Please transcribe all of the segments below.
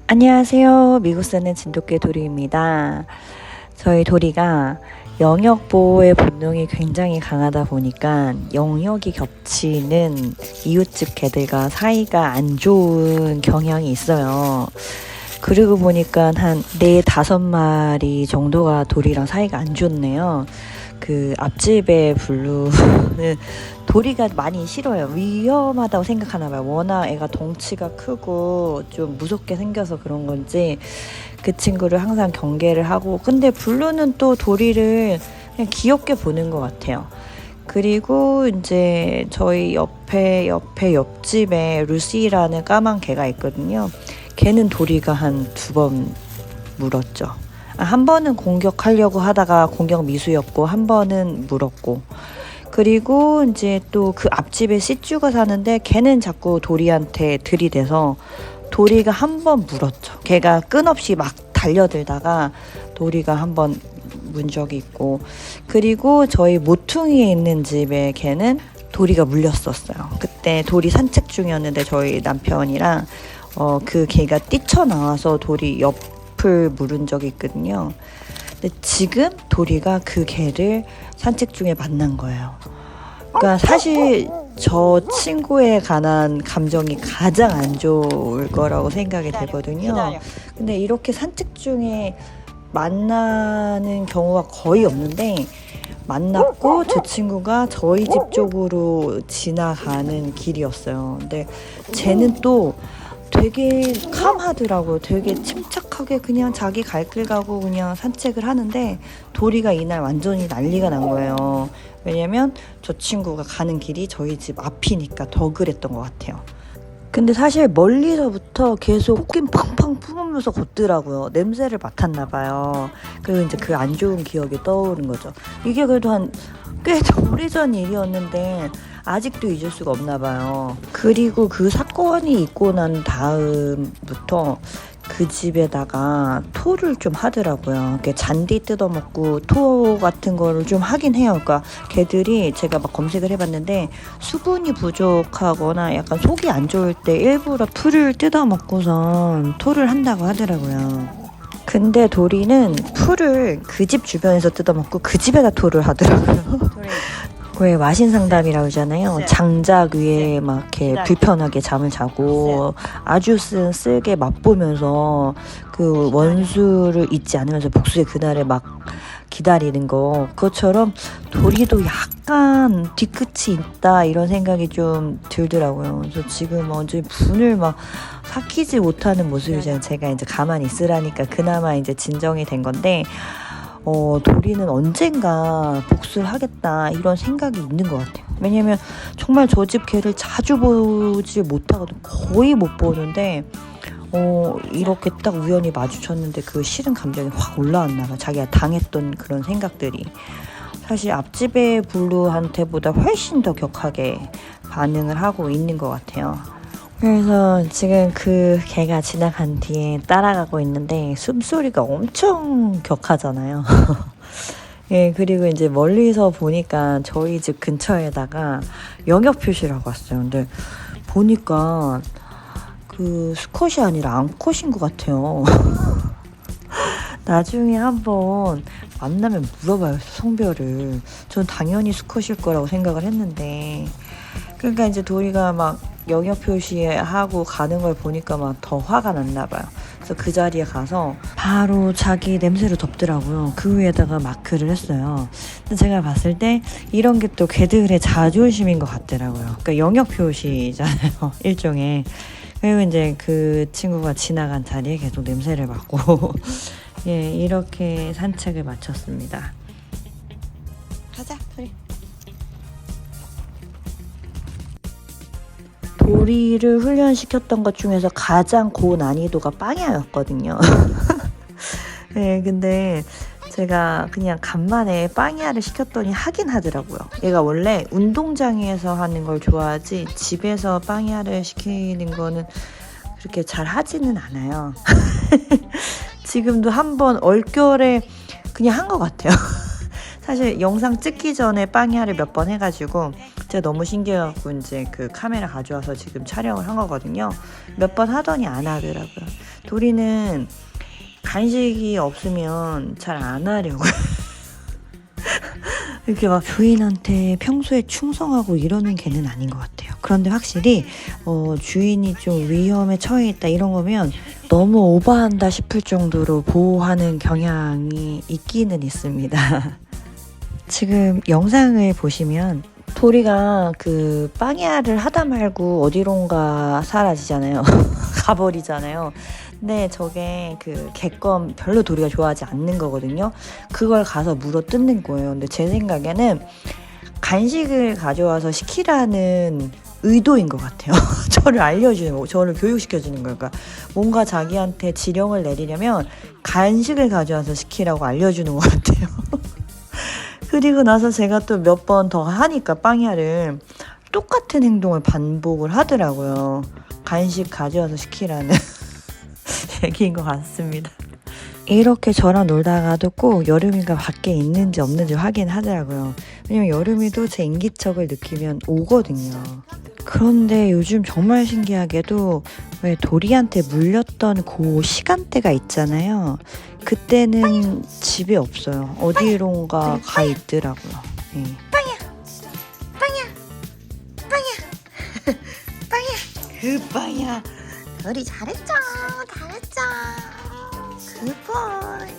안녕하세요. 미국 사는 진돗개 도리입니다. 저희 도리가 영역 보호의 본능이 굉장히 강하다 보니까 영역이 겹치는 이웃집 개들과 사이가 안 좋은 경향이 있어요. 그러고 보니까 한 4, 5마리 정도가 도리랑 사이가 안 좋네요. 그 앞집의 블루는 도리가 많이 싫어요. 위험하다고 생각하나 봐요. 워낙 애가 덩치가 크고 좀 무섭게 생겨서 그런 건지 그 친구를 항상 경계를 하고, 근데 블루는 또 도리를 그냥 귀엽게 보는 것 같아요. 그리고 이제 저희 옆집에 루시라는 까만 개가 있거든요. 걔는 도리가 한 2번 물었죠. 한 번은 공격하려고 하다가 공격 미수였고, 한 번은 물었고, 그리고 이제 또 그 앞집에 시쭈가 사는데 걔는 자꾸 도리한테 들이대서 도리가 한 번 물었죠. 걔가 끊없이 막 달려들다가 도리가 한 번 문 적이 있고, 그리고 저희 모퉁이에 있는 집에 걔는 도리가 물렸었어요. 그때 도리 산책 중이었는데 저희 남편이랑 그 개가 뛰쳐나와서 도리 옆을 물은 적이 있거든요. 근데 지금 도리가 그 개를 산책 중에 만난 거예요. 그러니까 사실 저 친구에 관한 감정이 가장 안 좋을 거라고 생각이 되거든요. 근데 이렇게 산책 중에 만나는 경우가 거의 없는데 만났고, 저 친구가 저희 집 쪽으로 지나가는 길이었어요. 근데 쟤는 또 되게 캄하더라고요. 되게 침착하게 그냥 자기 갈 길 가고 그냥 산책을 하는데, 도리가 이날 완전히 난리가 난 거예요. 왜냐면 저 친구가 가는 길이 저희 집 앞이니까 더 그랬던 것 같아요. 근데 사실 멀리서부터 계속 코긴 팡팡 품으면서 걷더라고요. 냄새를 맡았나 봐요. 그리고 이제 그 안 좋은 기억이 떠오른 거죠. 이게 그래도 한 꽤 오래전 일이었는데 아직도 잊을 수가 없나 봐요. 그리고 그 사건이 있고 난 다음부터 그 집에다가 토를 좀 하더라고요. 이렇게 잔디 뜯어먹고 토 같은 거를 좀 하긴 해요. 그러니까 걔들이, 제가 막 검색을 해봤는데 수분이 부족하거나 약간 속이 안 좋을 때 일부러 풀을 뜯어먹고선 토를 한다고 하더라고요. 근데 도리는 풀을 그 집 주변에서 뜯어먹고 그 집에다 토를 하더라고요. 왜 와신 상담이라고 하잖아요. 장작 위에 막 이렇게 불편하게 잠을 자고 아주 쓸게 맛보면서 그 원수를 잊지 않으면서 복수의 그날을 막 기다리는 거, 그것처럼 도리도 약간 뒤끝이 있다 이런 생각이 좀 들더라고요. 그래서 지금 완전히 분을 막 삭히지 못하는 모습이잖아요. 제가 이제 가만히 있으라니까 그나마 이제 진정이 된 건데, 도리는 언젠가 복수를 하겠다 이런 생각이 있는 것 같아요. 왜냐면 정말 저 집 개를 자주 보지 못하거든. 거의 못 보는데 이렇게 딱 우연히 마주쳤는데 그 싫은 감정이 확 올라왔나 봐. 자기가 당했던 그런 생각들이 사실 앞집의 블루한테보다 훨씬 더 격하게 반응을 하고 있는 것 같아요. 그래서 지금 그 개가 지나간 뒤에 따라가고 있는데 숨소리가 엄청 격하잖아요. 예, 그리고 이제 멀리서 보니까 저희 집 근처에다가 영역 표시를 하고 왔어요. 근데 보니까 그 수컷이 아니라 암컷인 것 같아요. 나중에 한번 만나면 물어봐요, 성별을. 전 당연히 수컷일 거라고 생각을 했는데, 그러니까 이제 도리가 막 영역 표시하고 가는 걸 보니까 막 더 화가 났나 봐요. 그래서 그 자리에 가서 바로 자기 냄새를 덮더라고요. 그 위에다가 마크를 했어요. 근데 제가 봤을 때 이런 게 또 개들의 자존심인 것 같더라고요. 그러니까 영역 표시잖아요, 일종의. 그리고 이제 그 친구가 지나간 자리에 계속 냄새를 맡고 예, 이렇게 산책을 마쳤습니다. 가자, 도리. 도리를 훈련시켰던 것 중에서 가장 고난이도가 빵야였거든요. 네, 근데 제가 그냥 간만에 빵야를 시켰더니 하긴 하더라고요. 얘가 원래 운동장에서 하는 걸 좋아하지 집에서 빵야를 시키는 거는 그렇게 잘 하지는 않아요. 지금도 한번 얼결에 그냥 한 것 같아요. 사실 영상 찍기 전에 빵야를 몇 번 해가지고 제가 너무 신기해갖고 이제 그 카메라 가져와서 지금 촬영을 한 거거든요. 몇 번 하더니 안 하더라고요. 도리는 간식이 없으면 잘 안 하려고요. 이렇게 막 주인한테 평소에 충성하고 이러는 개는 아닌 것 같아요. 그런데 확실히 주인이 좀 위험에 처해 있다 이런 거면 너무 오버한다 싶을 정도로 보호하는 경향이 있기는 있습니다. 지금 영상을 보시면 도리가 그 빵야를 하다 말고 어디론가 사라지잖아요. 가버리잖아요. 근데 저게 그 개껌 별로 도리가 좋아하지 않는 거거든요. 그걸 가서 물어 뜯는 거예요. 근데 제 생각에는 간식을 가져와서 시키라는 의도인 것 같아요. 저를 알려주는 거, 저를 교육시켜주는 거예요. 그러니까 뭔가 자기한테 지령을 내리려면 간식을 가져와서 시키라고 알려주는 것 같아요. 그리고 나서 제가 또 몇 번 더 하니까 빵야를 똑같은 행동을 반복을 하더라고요. 간식 가져와서 시키라는 얘기인 것 같습니다. 이렇게 저랑 놀다가도 꼭 여름이가 밖에 있는지 없는지 확인하더라고요. 왜냐면 여름이도 제 인기척을 느끼면 오거든요. 그런데 요즘 정말 신기하게도 왜 도리한테 물렸던 그 시간대가 있잖아요. 그때는 집에 없어요. 어디론가 가 있더라고요. 네. 빵야 그 빵야 도리 잘했죠. 굿보이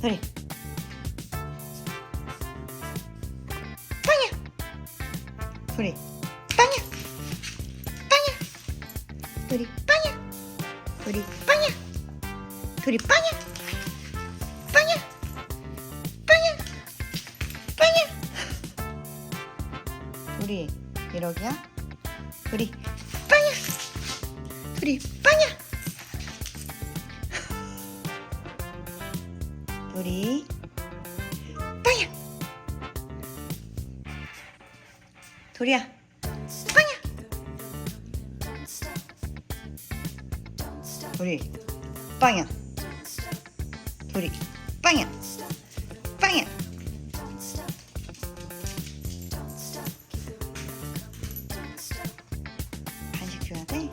도리 도리 도리 도리 이러기야? 도리 빵야 도리 빵야 도리야 빵야 도리 빵야 도리 빵야 간식 줘야 돼?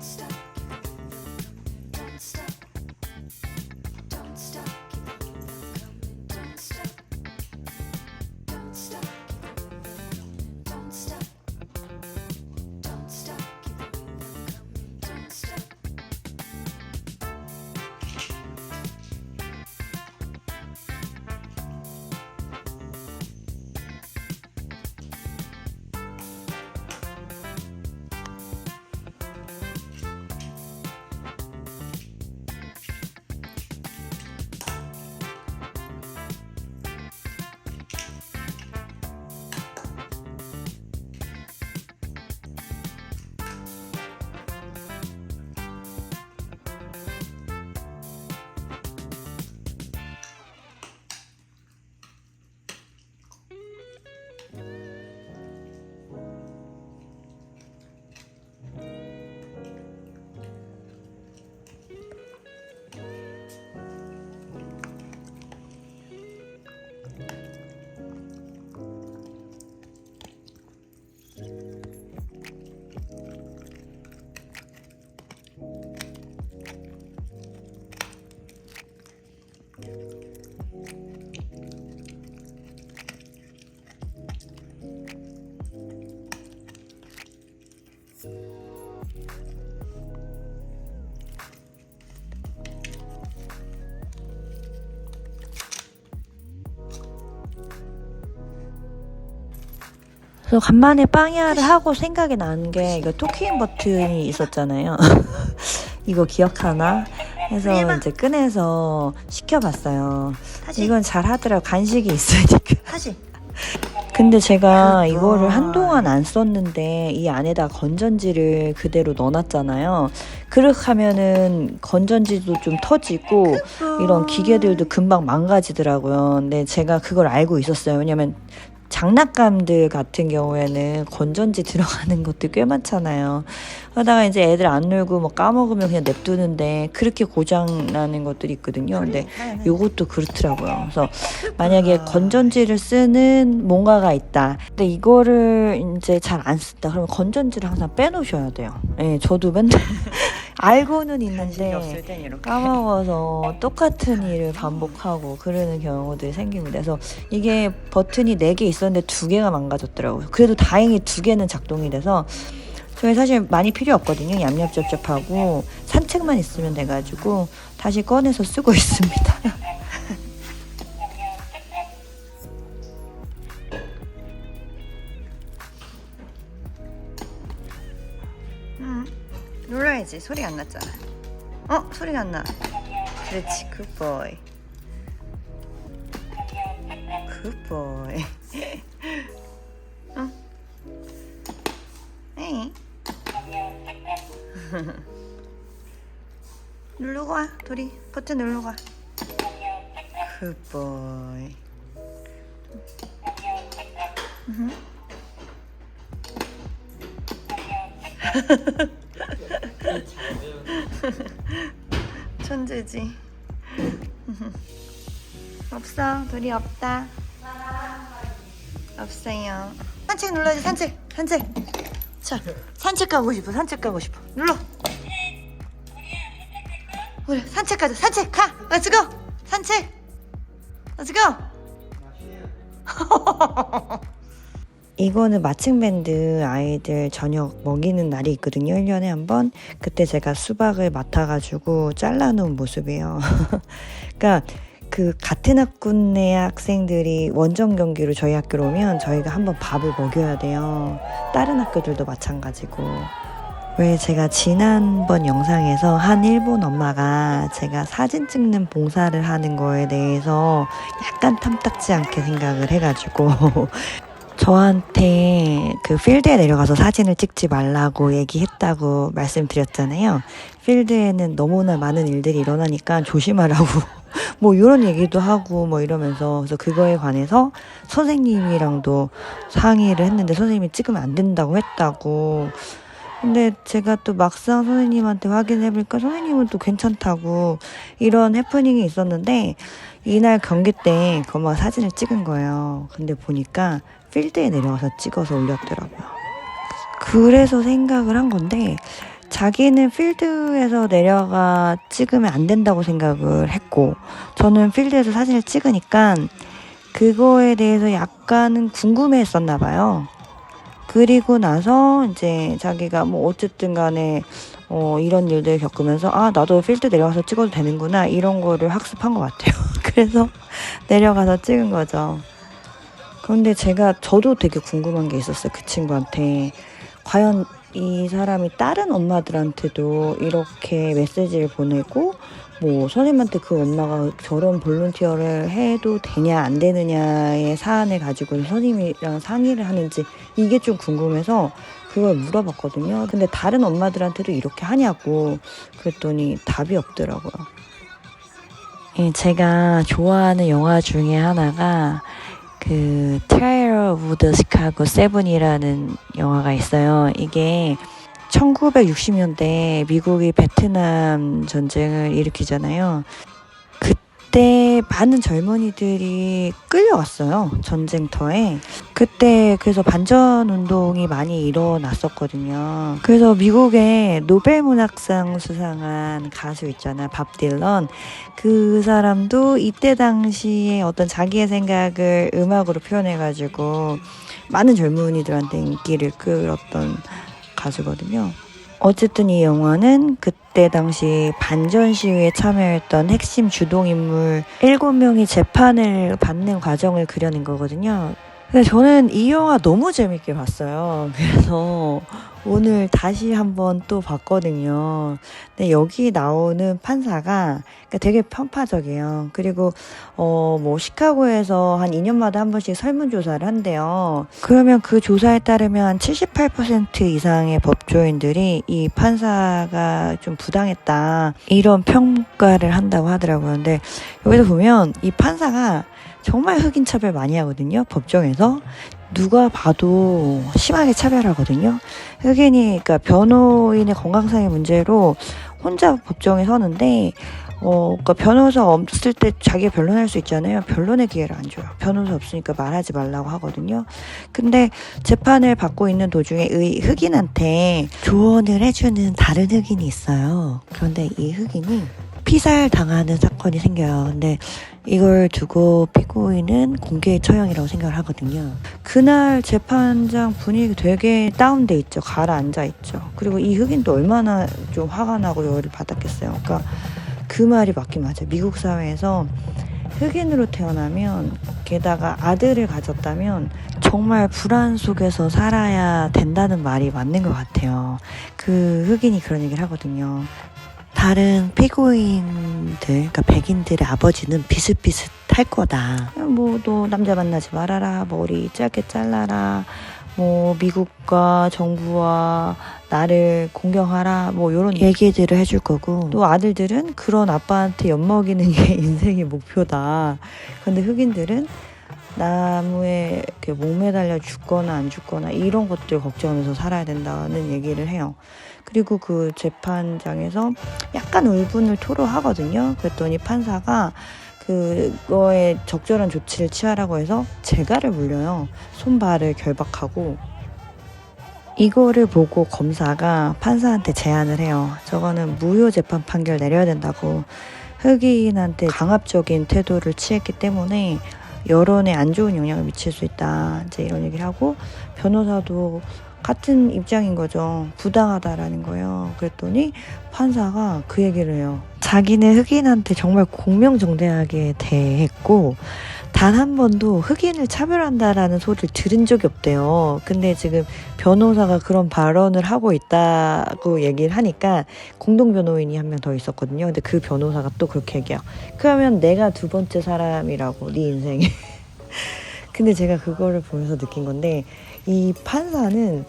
그래서 간만에 빵야를 하고 생각이 나는 게 이거 토킹 버튼이 있었잖아요. 이거 기억하나? 해서 이제 꺼내서 시켜봤어요. 이건 잘 하더라고. 간식이 있으니까. 근데 제가 이거를 한동안 안 썼는데 이 안에다 건전지를 그대로 넣어놨잖아요. 그렇게 하면은 건전지도 좀 터지고 이런 기계들도 금방 망가지더라고요. 근데 제가 그걸 알고 있었어요. 왜냐면 장난감들 같은 경우에는 건전지 들어가는 것도 꽤 많잖아요. 그러다가 이제 애들 안 놀고 뭐 까먹으면 그냥 냅두는데 그렇게 고장 나는 것들이 있거든요. 근데 요것도 그렇더라고요. 그래서 만약에 건전지를 쓰는 뭔가가 있다. 근데 이거를 이제 잘 안 쓴다. 그러면 건전지를 항상 빼놓으셔야 돼요. 예, 저도 맨날 알고는 있는데 까먹어서 똑같은 일을 반복하고 그러는 경우들이 생깁니다. 그래서 이게 버튼이 4개 있었는데 2개가 망가졌더라고요. 그래도 다행히 2개는 작동이 돼서 저희 사실 많이 필요 없거든요. 얌얌쩝쩝하고 산책만 있으면 돼가지고 다시 꺼내서 쓰고 있습니다. 눌러야지. 소리 안 났잖아. 소리가 안 나. 그렇지. 굿보이. 굿보이. 에이. 누르고 와. 둘이 버튼 누르고 와. 굿보이. 천재지. 없어. 둘이 없다. 없어요. 산책 눌러야지. 산책. 자, 산책 가고 싶어. 눌러. 그래, 산책 가자. 산책 가. 렛츠고. 산책. 렛츠고. 이거는 마칭밴드 아이들 저녁 먹이는 날이 있거든요. 1년에 한 번. 그때 제가 수박을 맡아가지고 잘라놓은 모습이에요. 그러니까 그 같은 학군의 학생들이 원정 경기로 저희 학교로 오면 저희가 한번 밥을 먹여야 돼요. 다른 학교들도 마찬가지고. 왜 제가 지난번 영상에서 한 일본 엄마가 제가 사진 찍는 봉사를 하는 거에 대해서 약간 탐탁지 않게 생각을 해가지고 저한테 그 필드에 내려가서 사진을 찍지 말라고 얘기했다고 말씀드렸잖아요. 필드에는 너무나 많은 일들이 일어나니까 조심하라고 뭐 이런 얘기도 하고 뭐 이러면서 그래서 그거에 관해서 선생님이랑도 상의를 했는데 선생님이 찍으면 안 된다고 했다고. 근데 제가 또 막상 선생님한테 확인해보니까 선생님은 또 괜찮다고 이런 해프닝이 있었는데 이날 경기 때 그 엄마가 사진을 찍은 거예요. 근데 보니까 필드에 내려가서 찍어서 올렸더라고요. 그래서 생각을 한 건데 자기는 필드에서 내려가 찍으면 안 된다고 생각을 했고 저는 필드에서 사진을 찍으니까 그거에 대해서 약간은 궁금해했었나 봐요. 그리고 나서 이제 자기가 뭐 어쨌든 간에 이런 일들 겪으면서 나도 필드 내려가서 찍어도 되는구나 이런 거를 학습한 것 같아요. 그래서 내려가서 찍은 거죠. 그런데 저도 되게 궁금한 게 있었어요. 그 친구한테 과연 이 사람이 다른 엄마들한테도 이렇게 메시지를 보내고 뭐 선생님한테 그 엄마가 저런 볼런티어를 해도 되냐 안 되느냐의 사안을 가지고 선생님이랑 상의를 하는지 이게 좀 궁금해서 그걸 물어봤거든요. 근데 다른 엄마들한테도 이렇게 하냐고 그랬더니 답이 없더라고요. 제가 좋아하는 영화 중에 하나가 그 Trial of the Chicago 7이라는 영화가 있어요. 이게 1960년대 미국이 베트남 전쟁을 일으키잖아요. 그때 많은 젊은이들이 끌려왔어요. 전쟁터에. 그때 그래서 반전 운동이 많이 일어났었거든요. 그래서 미국의 노벨 문학상 수상한 가수 있잖아. 밥 딜런. 그 사람도 이때 당시에 어떤 자기의 생각을 음악으로 표현해가지고 많은 젊은이들한테 인기를 끌었던 가수거든요. 어쨌든 이 영화는 그때 당시 반전 시위에 참여했던 핵심 주동인물 7명이 재판을 받는 과정을 그려낸 거거든요. 근데 저는 이 영화 너무 재밌게 봤어요. 그래서 오늘 다시 한번 또 봤거든요. 근데 여기 나오는 판사가 되게 편파적이에요. 그리고 뭐 시카고에서 한 2년마다 한 번씩 설문조사를 한대요. 그러면 그 조사에 따르면 78% 이상의 법조인들이 이 판사가 좀 부당했다 이런 평가를 한다고 하더라고요. 근데 여기서 보면 이 판사가 정말 흑인 차별 많이 하거든요. 법정에서 누가 봐도 심하게 차별하거든요. 흑인이 그러니까 변호인의 건강상의 문제로 혼자 법정에 서는데 그러니까 변호사 없을 때 자기가 변론할 수 있잖아요. 변론의 기회를 안 줘요. 변호사 없으니까 말하지 말라고 하거든요. 근데 재판을 받고 있는 도중에 흑인한테 조언을 해주는 다른 흑인이 있어요. 그런데 이 흑인이 피살 당하는 사건이 생겨요. 근데 이걸 두고 피고인은 공개 처형이라고 생각을 하거든요. 그날 재판장 분위기 되게 다운돼 있죠. 가라앉아 있죠. 그리고 이 흑인도 얼마나 좀 화가 나고 열을 받았겠어요. 그러니까 그 말이 맞긴 맞아요. 미국 사회에서 흑인으로 태어나면 게다가 아들을 가졌다면 정말 불안 속에서 살아야 된다는 말이 맞는 것 같아요. 그 흑인이 그런 얘기를 하거든요. 다른 피고인들, 그러니까 백인들의 아버지는 비슷비슷할 거다. 뭐 너 남자 만나지 말아라, 머리 짧게 잘라라, 뭐 미국과 정부와 나를 공경하라, 뭐 이런 얘기들을 해줄 거고, 또 아들들은 그런 아빠한테 엿먹이는 게 인생의 목표다. 근데 흑인들은 나무에 이렇게 목매달려 죽거나 안 죽거나 이런 것들 걱정하면서 살아야 된다는 얘기를 해요. 그리고 그 재판장에서 약간 울분을 토로하거든요. 그랬더니 판사가 그거에 적절한 조치를 취하라고 해서 재갈을 물려요. 손발을 결박하고. 이거를 보고 검사가 판사한테 제안을 해요. 저거는 무효 재판 판결 내려야 된다고. 흑인한테 강압적인 태도를 취했기 때문에 여론에 안 좋은 영향을 미칠 수 있다. 이제 이런 얘기를 하고, 변호사도 같은 입장인 거죠. 부당하다라는 거예요. 그랬더니 판사가 그 얘기를 해요. 자기는 흑인한테 정말 공명정대하게 대했고 단 한 번도 흑인을 차별한다라는 소리를 들은 적이 없대요. 근데 지금 변호사가 그런 발언을 하고 있다고 얘기를 하니까 공동변호인이 한 명 더 있었거든요. 근데 그 변호사가 또 그렇게 얘기해요. 그러면 내가 두 번째 사람이라고, 네 인생에. 근데 제가 그거를 보면서 느낀 건데, 이 판사는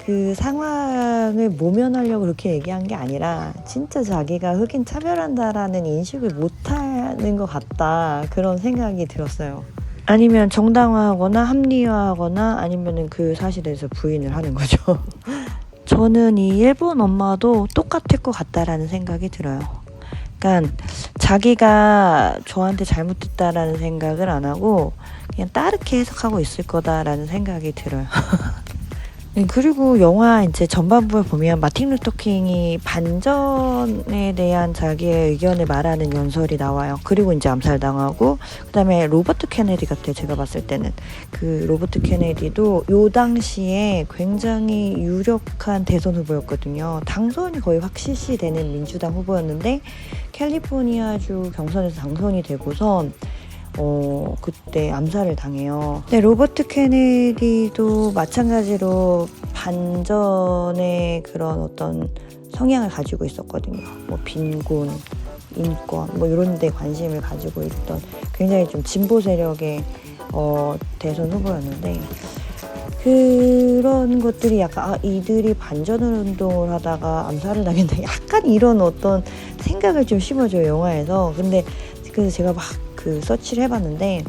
그 상황을 모면하려고 그렇게 얘기한 게 아니라 진짜 자기가 흑인 차별한다라는 인식을 못하는 것 같다, 그런 생각이 들었어요. 아니면 정당화하거나 합리화하거나 아니면은 그 사실에 대해서 부인을 하는 거죠. 저는 이 일본 엄마도 똑같을 것 같다라는 생각이 들어요. 그러니까 자기가 저한테 잘못했다라는 생각을 안 하고 그냥 따르게 해석하고 있을 거다라는 생각이 들어요. 그리고 영화 이제 전반부에 보면 마틴 루터 킹이 반전에 대한 자기의 의견을 말하는 연설이 나와요. 그리고 이제 암살당하고, 그다음에 로버트 케네디 같아요. 제가 봤을 때는 그 로버트 케네디도 요 당시에 굉장히 유력한 대선 후보였거든요. 당선이 거의 확실시 되는 민주당 후보였는데 캘리포니아주 경선에서 당선이 되고선 그때 암살을 당해요. 근데 로버트 케네디도 마찬가지로 반전의 그런 어떤 성향을 가지고 있었거든요. 뭐 빈곤, 인권, 뭐 이런 데 관심을 가지고 있던 굉장히 좀 진보 세력의 대선 후보였는데, 그런 것들이 약간 이들이 반전 운동을 하다가 암살을 당했다, 약간 이런 어떤 생각을 좀 심어줘요, 영화에서. 근데 그래서 제가 막 그 서치를 해봤는데,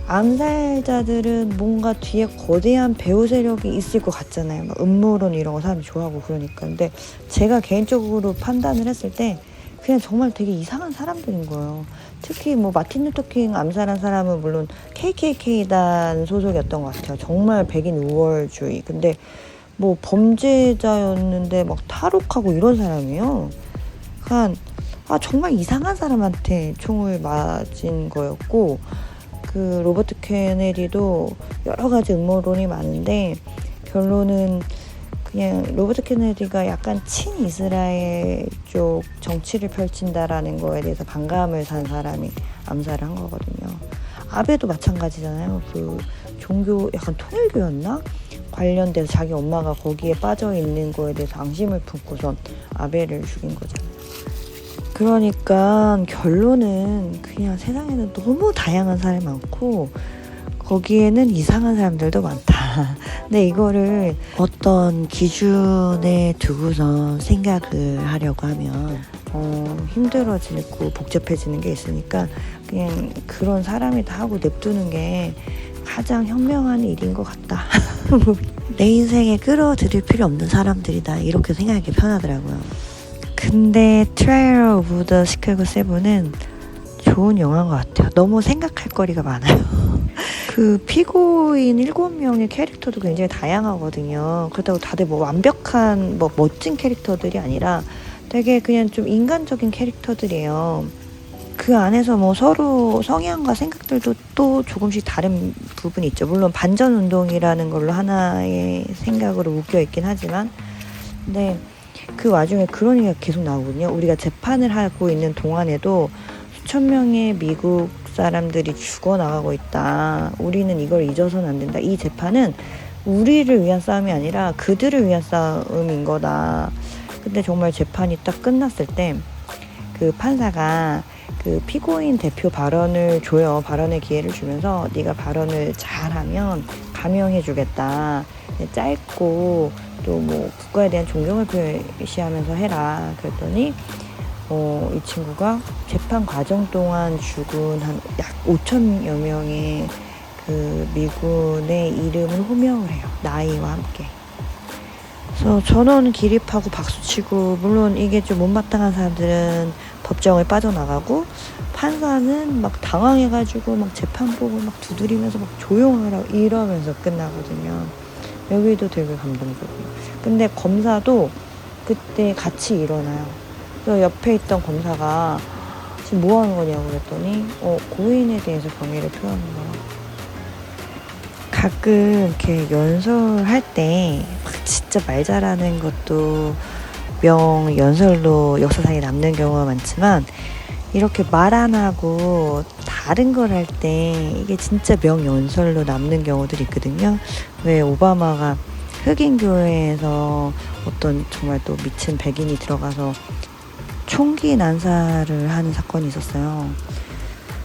암살자들은 뭔가 뒤에 거대한 배후 세력이 있을 것 같잖아요. 막 음모론 이런 거 사람이 좋아하고 그러니까. 근데 제가 개인적으로 판단을 했을 때 그냥 정말 되게 이상한 사람들인 거예요. 특히 뭐 마틴 루터 킹 암살한 사람은 물론 KKK단 소속이었던 것 같아요. 정말 백인 우월주의. 근데 뭐 범죄자였는데 막 탈옥하고 이런 사람이에요. 그러니까 정말 이상한 사람한테 총을 맞은 거였고, 그 로버트 케네디도 여러 가지 음모론이 많은데 결론은 그냥 로버트 케네디가 약간 친이스라엘 쪽 정치를 펼친다라는 거에 대해서 반감을 산 사람이 암살을 한 거거든요. 아베도 마찬가지잖아요. 그 종교 약간 통일교였나? 관련돼서 자기 엄마가 거기에 빠져 있는 거에 대해서 앙심을 품고선 아베를 죽인 거잖아요. 그러니까 결론은 그냥 세상에는 너무 다양한 사람이 많고 거기에는 이상한 사람들도 많다. 근데 이거를 어떤 기준에 두고서 생각을 하려고 하면 힘들어지고 복잡해지는 게 있으니까 그냥 그런 사람이다 하고 냅두는 게 가장 현명한 일인 것 같다. 내 인생에 끌어들일 필요 없는 사람들이다 이렇게 생각하기 편하더라고요. 근데 Trial of the Chicago 7은 좋은 영화인 것 같아요. 너무 생각할 거리가 많아요. 그 피고인 7명의 캐릭터도 굉장히 다양하거든요. 그렇다고 다들 뭐 완벽한 뭐 멋진 캐릭터들이 아니라 되게 그냥 좀 인간적인 캐릭터들이에요. 그 안에서 뭐 서로 성향과 생각들도 또 조금씩 다른 부분이 있죠. 물론 반전 운동이라는 걸로 하나의 생각으로 묶여 있긴 하지만, 근데 그 와중에 그런 얘기가 계속 나오거든요. 우리가 재판을 하고 있는 동안에도 수천 명의 미국 사람들이 죽어나가고 있다. 우리는 이걸 잊어서는 안 된다. 이 재판은 우리를 위한 싸움이 아니라 그들을 위한 싸움인 거다. 근데 정말 재판이 딱 끝났을 때 그 판사가 그 피고인 대표 발언을 줘요. 발언의 기회를 주면서 네가 발언을 잘하면 감형해주겠다. 짧고 또 뭐 국가에 대한 존경을 표시하면서 해라. 그랬더니 이 친구가 재판 과정 동안 죽은 한 약 5천여 명의 그 미군의 이름을 호명을 해요. 나이와 함께. 그래서 전원 기립하고 박수치고, 물론 이게 좀 못마땅한 사람들은 법정을 빠져나가고, 판사는 막 당황해가지고 막 재판복을 막 두드리면서 막 조용하라고 이러면서 끝나거든요. 여기도 되게 감동적이에요. 근데 검사도 그때 같이 일어나요. 그래서 옆에 있던 검사가 지금 뭐 하는 거냐고 그랬더니 고인에 대해서 경의를 표하는 거야. 가끔 이렇게 연설할 때 진짜 말 잘하는 것도 명연설로 역사상에 남는 경우가 많지만, 이렇게 말 안 하고 다른 걸 할 때 이게 진짜 명연설로 남는 경우들이 있거든요. 왜 오바마가 흑인 교회에서 어떤 정말 또 미친 백인이 들어가서 총기 난사를 하는 사건이 있었어요.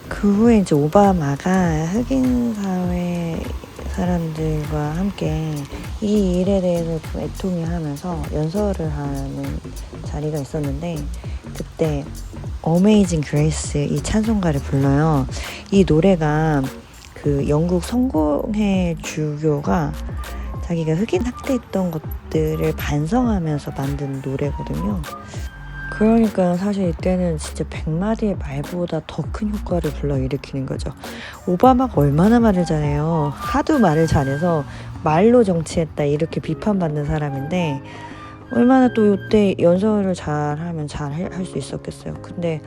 그 후에 이제 오바마가 흑인 사회 사람들과 함께 이 일에 대해서 좀 애통해하면서 연설을 하는 자리가 있었는데, 그때 Amazing Grace 이 찬송가를 불러요. 이 노래가 그 영국 성공회 주교가 자기가 흑인 학대했던 것들을 반성하면서 만든 노래거든요. 그러니까 사실 이때는 진짜 100마디의 말보다 더 큰 효과를 불러일으키는 거죠. 오바마가 얼마나 말을 잘해요. 하도 말을 잘해서 말로 정치했다 이렇게 비판받는 사람인데, 얼마나 또 이때 연설을 잘하면 잘 할 수 있었겠어요. 근데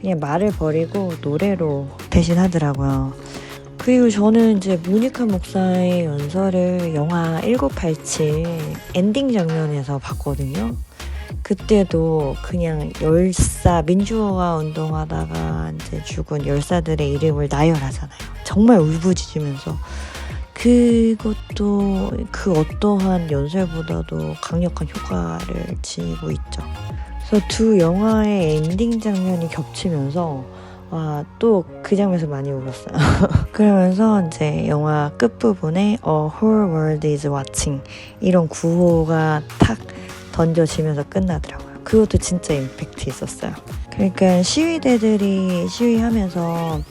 그냥 말을 버리고 노래로 대신하더라고요. 그리고 저는 이제 문익환 목사의 연설을 영화 1987 엔딩 장면에서 봤거든요. 그때도 그냥 열사, 민주화 운동하다가 이제 죽은 열사들의 이름을 나열하잖아요. 정말 울부짖으면서. 그것도 그 어떠한 연설보다도 강력한 효과를 지니고 있죠. 그래서 두 영화의 엔딩 장면이 겹치면서 또 그 장면에서 많이 울었어요. 그러면서 이제 영화 끝부분에 A whole world is watching 이런 구호가 탁 던져지면서 끝나더라고요. 그것도 진짜 임팩트 있었어요. 그러니까 시위대들이 시위하면서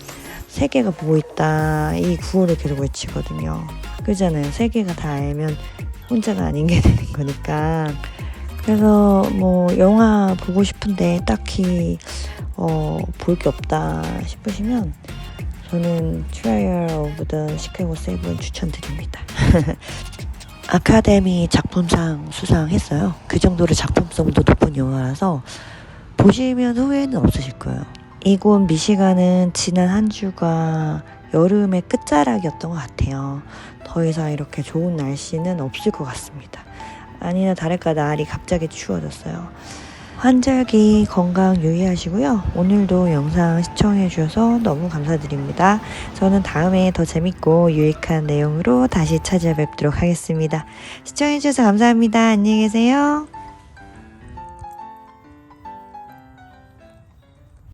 세계가 보고 있다 이 구호를 계속 외치거든요. 그잖아요. 세계가 다 알면 혼자가 아닌 게 되는 거니까. 그래서 뭐 영화 보고 싶은데 딱히 볼 게 없다 싶으시면 저는 Trial of the Chicago 7 추천드립니다. 아카데미 작품상 수상했어요. 그 정도로 작품성도 높은 영화라서 보시면 후회는 없으실 거예요. 이곳 미시간은 지난 한 주가 여름의 끝자락이었던 것 같아요. 더 이상 이렇게 좋은 날씨는 없을 것 같습니다. 아니나 다를까 날이 갑자기 추워졌어요. 환절기 건강 유의하시고요. 오늘도 영상 시청해 주셔서 너무 감사드립니다. 저는 다음에 더 재밌고 유익한 내용으로 다시 찾아뵙도록 하겠습니다. 시청해 주셔서 감사합니다. 안녕히 계세요.